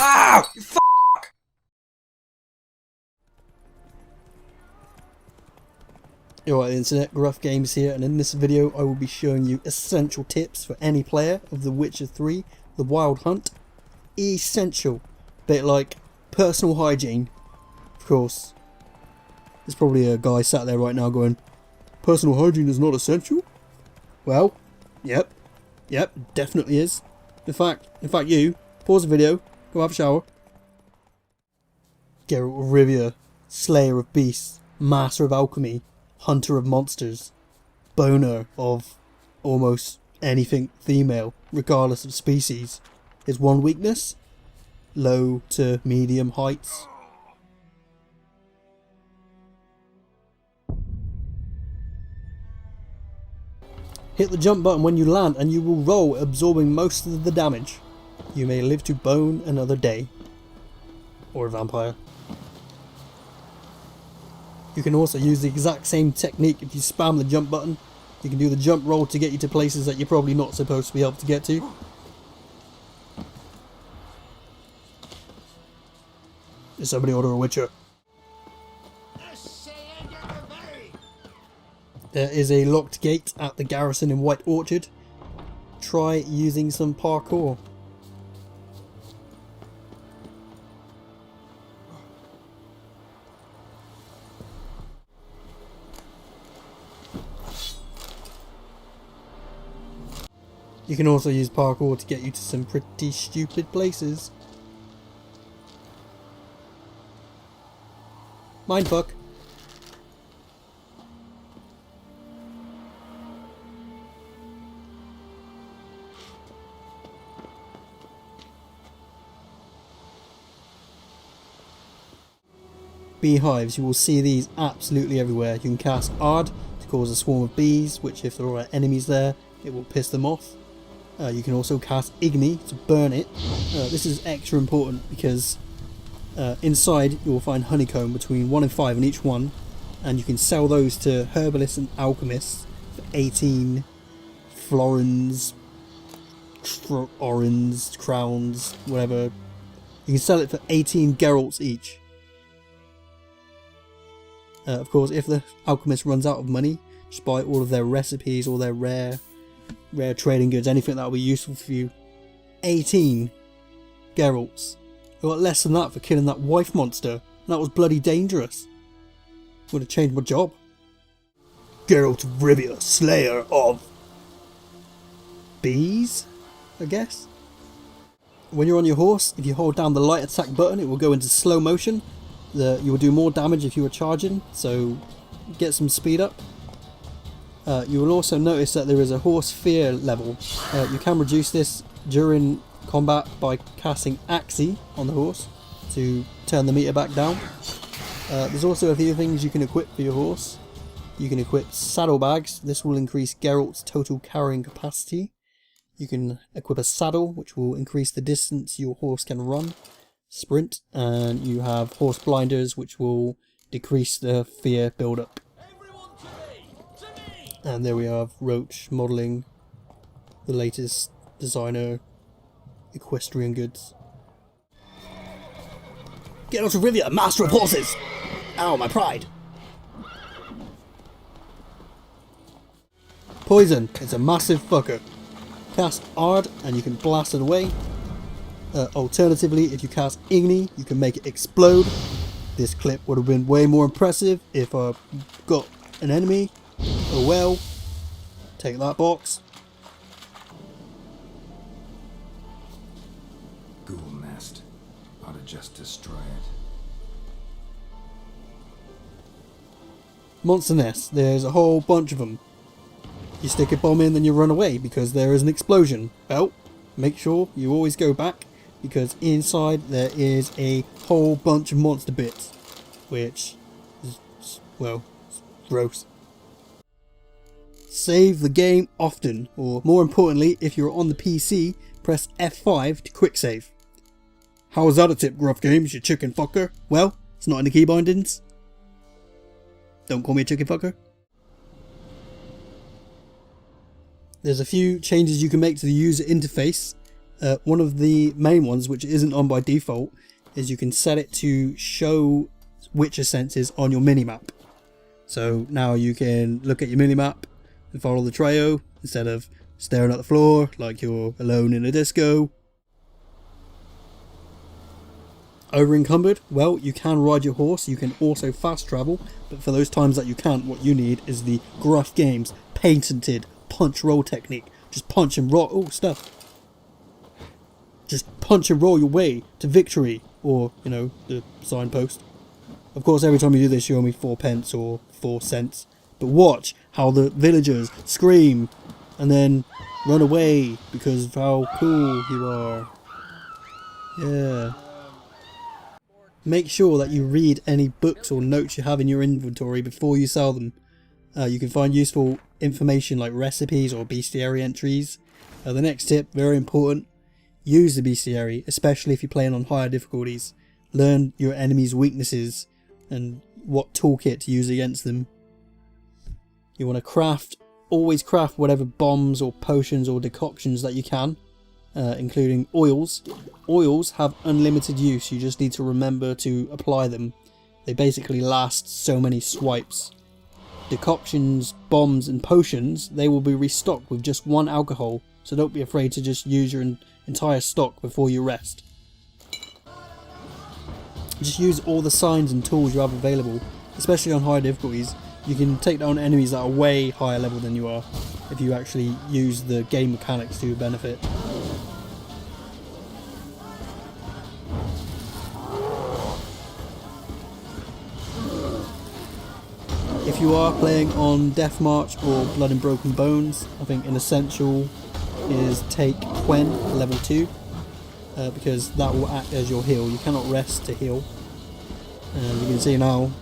Ah! Alright internet, Gruff Games here, and in this video I will be showing you essential tips for any player of The Witcher 3, The Wild Hunt. Essential. Bit like personal hygiene. Of course, there's probably a guy sat there right now going, personal hygiene is not essential? Well, yep, definitely is. In fact you, pause the video, go have a shower. Geralt of Rivia, Slayer of Beasts, Master of Alchemy, Hunter of Monsters, Boner of almost anything female, regardless of species. His one weakness? Low to medium heights. Hit the jump button when you land and you will roll, absorbing most of the damage. You may live to bone another day. Or a vampire. You can also use the exact same technique if you spam the jump button. You can do the jump roll to get you to places that you're probably not supposed to be able to get to. Did somebody order a Witcher? There is a locked gate at the garrison in White Orchard. Try using some parkour. You can also use parkour to get you to some pretty stupid places. Mindfuck. Beehives, you will see these absolutely everywhere. You can cast Ard to cause a swarm of bees, which if there are enemies there, it will piss them off. You can also cast Igni to burn it. This is extra important because inside you will find honeycomb between 1 and 5 in each one, and you can sell those to herbalists and alchemists for 18 florins, orins, crowns, whatever. You can sell it for 18 Geralts each. Of course, if the alchemist runs out of money, just buy all of their recipes, all their rare trading goods, anything that will be useful for you. 18 Geralts. I got less than that for killing that wife monster, and that was bloody dangerous. Would have changed my job. Geralt of Rivia, Slayer of Bees, I guess. When you're on your horse, if you hold down the light attack button, it will go into slow motion. You will do more damage if you are charging, so get some speed up. You will also notice that there is a horse fear level. You can reduce this during combat by casting Axii on the horse to turn the meter back down. There's also a few things you can equip for your horse. You can equip saddlebags. This will increase Geralt's total carrying capacity. You can equip a saddle, which will increase the distance your horse can run, sprint, and you have horse blinders, which will decrease the fear build-up. And there we have Roach modelling the latest designer equestrian goods. Geralt of Rivia, Master of Horses! Ow, my pride! Poison, it's a massive fucker. Cast Ard and you can blast it away. Alternatively, if you cast Igni, you can make it explode. This clip would have been way more impressive if I got an enemy. Oh well, take that box. Ghoul nest. Ought to just destroy it. Monster nest. There's a whole bunch of them. You stick a bomb in, then you run away because there is an explosion. Well, make sure you always go back because inside there is a whole bunch of monster bits, which is, well, it's gross. Save the game often, or more importantly, if you're on the PC, press F5 to quick save. How is that a tip, Gruff Games, you chicken fucker? Well, it's not in the key bindings. Don't call me a chicken fucker. There's a few changes you can make to the user interface. One of the main ones, which isn't on by default, is you can set it to show Witcher senses on your minimap. So now you can look at your minimap and follow the trail instead of staring at the floor like you're alone in a disco. Over encumbered, well, you can ride your horse, you can also fast travel, but for those times that you can't, what you need is the Gruff Games patented punch roll technique. Just punch and roll, oh stuff. Just punch and roll your way to victory, or, you know, the signpost. Of course, every time you do this, you owe me 4 pence or 4 cents. But watch how the villagers scream and then run away because of how cool you are. Yeah. Make sure that you read any books or notes you have in your inventory before you sell them. You can find useful information like recipes or bestiary entries. The next tip, very important, use the bestiary, especially if you're playing on higher difficulties. Learn your enemy's weaknesses and what toolkit to use against them. You want to always craft whatever bombs or potions or decoctions that you can. Including oils. Oils have unlimited use, you just need to remember to apply them. They basically last so many swipes. Decoctions, bombs and potions, they will be restocked with just 1 alcohol, so don't be afraid to just use your entire stock before you rest. Just use all the signs and tools you have available, especially on higher difficulties. You can take down enemies that are way higher level than you are if you actually use the game mechanics to your benefit. If you are playing on Death March or Blood and Broken Bones, I think an essential is take Quen level 2 because that will act as your heal. You cannot rest to heal. And you can see now,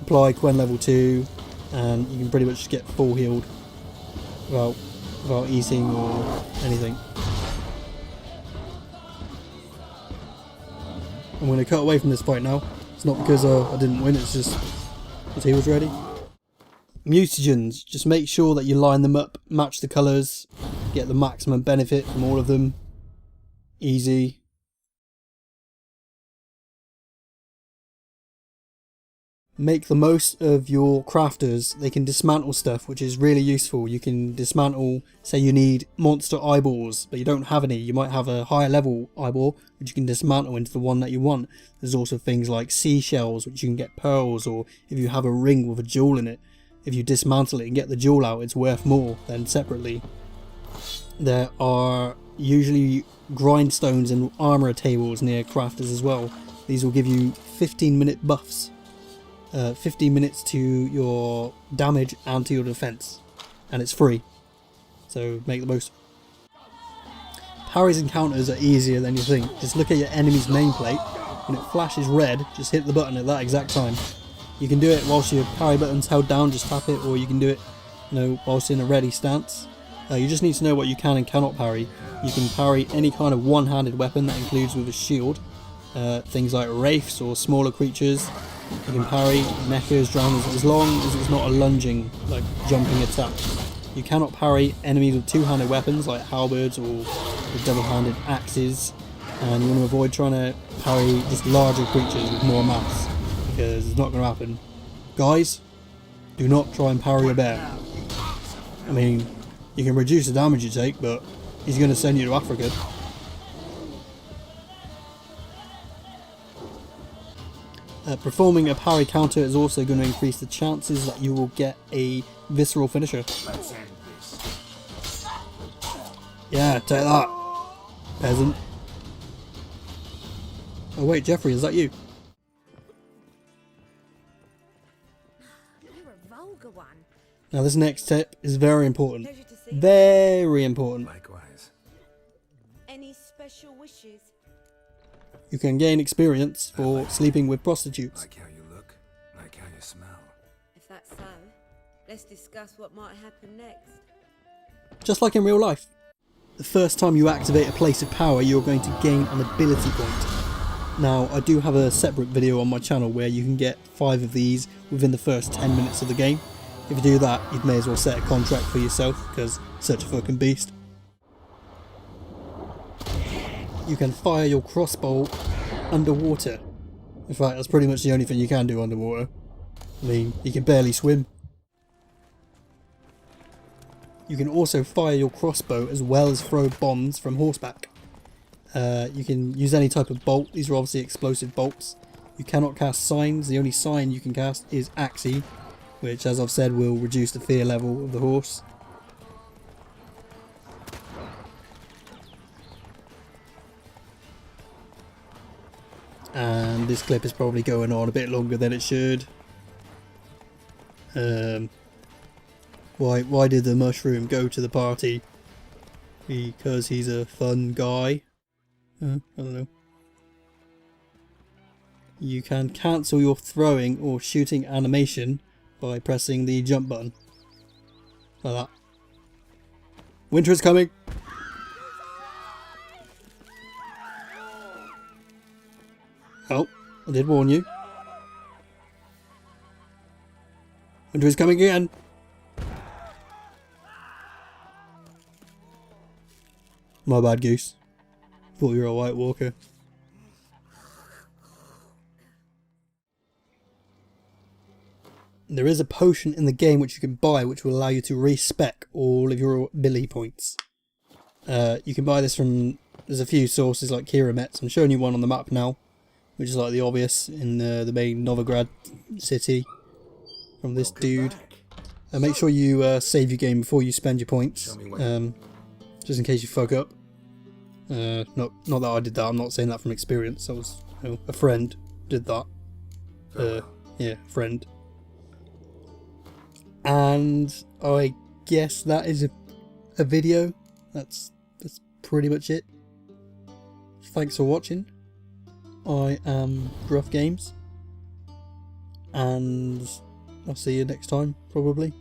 apply Quen level 2 and you can pretty much get full healed without eating or anything. I'm going to cut away from this fight now. It's not because I didn't win, it's just because he was ready. Mutagens, just make sure that you line them up, match the colours, get the maximum benefit from all of them. Easy. Make the most of your crafters. They can dismantle stuff, which is really useful. You can dismantle, say you need monster eyeballs, but you don't have any. You might have a higher level eyeball, which you can dismantle into the one that you want. There's also things like seashells, which you can get pearls, or if you have a ring with a jewel in it, if you dismantle it and get the jewel out, it's worth more than separately. There are usually grindstones and armor tables near crafters as well. These will give you 15-minute buffs. 15 minutes to your damage and to your defense, and it's free, so make the most. Parries and counters are easier than you think. Just look at your enemy's nameplate. When it flashes red, just hit the button at that exact time. You can do it whilst your parry button's held down, just tap it, or you can do it, whilst in a ready stance. You just need to know what you can and cannot parry. You can parry any kind of one-handed weapon that includes with a shield. Things like wraiths or smaller creatures. You can parry mechas, drowners, as long as it's not a lunging, like jumping attack. You cannot parry enemies with two-handed weapons like halberds or with double-handed axes, and you want to avoid trying to parry just larger creatures with more mass, because it's not going to happen. Guys, do not try and parry a bear. I mean, you can reduce the damage you take, but he's going to send you to Africa. Performing a parry counter is also going to increase the chances that you will get a visceral finisher. Let's end this. Yeah, take that, peasant. Oh wait, Jeffrey, is that you? You're a vulgar one. Now this next tip is very important. Pleasure to see you. Very important. Likewise. Any special wishes? You can gain experience for sleeping with prostitutes. Like how you look, like how you smell. If that's so, let's discuss what might happen next. Just like in real life. The first time you activate a place of power, you're going to gain an ability point. Now, I do have a separate video on my channel where you can get 5 of these within the first 10 minutes of the game. If you do that, you may as well set a contract for yourself, because such a fucking beast. you can fire your crossbow underwater. In fact, that's pretty much the only thing you can do underwater. I mean, you can barely swim. You can also fire your crossbow as well as throw bombs from horseback. You can use any type of bolt. These are obviously explosive bolts. You cannot cast signs. The only sign you can cast is Axii, which, as I've said, will reduce the fear level of the horse. And this clip is probably going on a bit longer than it should. Why did the mushroom go to the party? Because he's a fun guy? I don't know. You can cancel your throwing or shooting animation by pressing the jump button. Like that. Winter is coming! Oh, I did warn you. Winter is coming again! My bad, Goose. Thought you were a White Walker. There is a potion in the game which you can buy which will allow you to respec all of your ability points. You can buy this from... There's a few sources like Kirametz. I'm showing you one on the map now, which is like the obvious in the main Novigrad city from this dude. Make sure you save your game before you spend your points, just in case you fuck up. Not that I did that, I'm not saying that from experience. I was, a friend did that. Yeah, friend. And I guess that is a video. That's pretty much it. Thanks for watching. I am Gruff Games, and I'll see you next time, probably.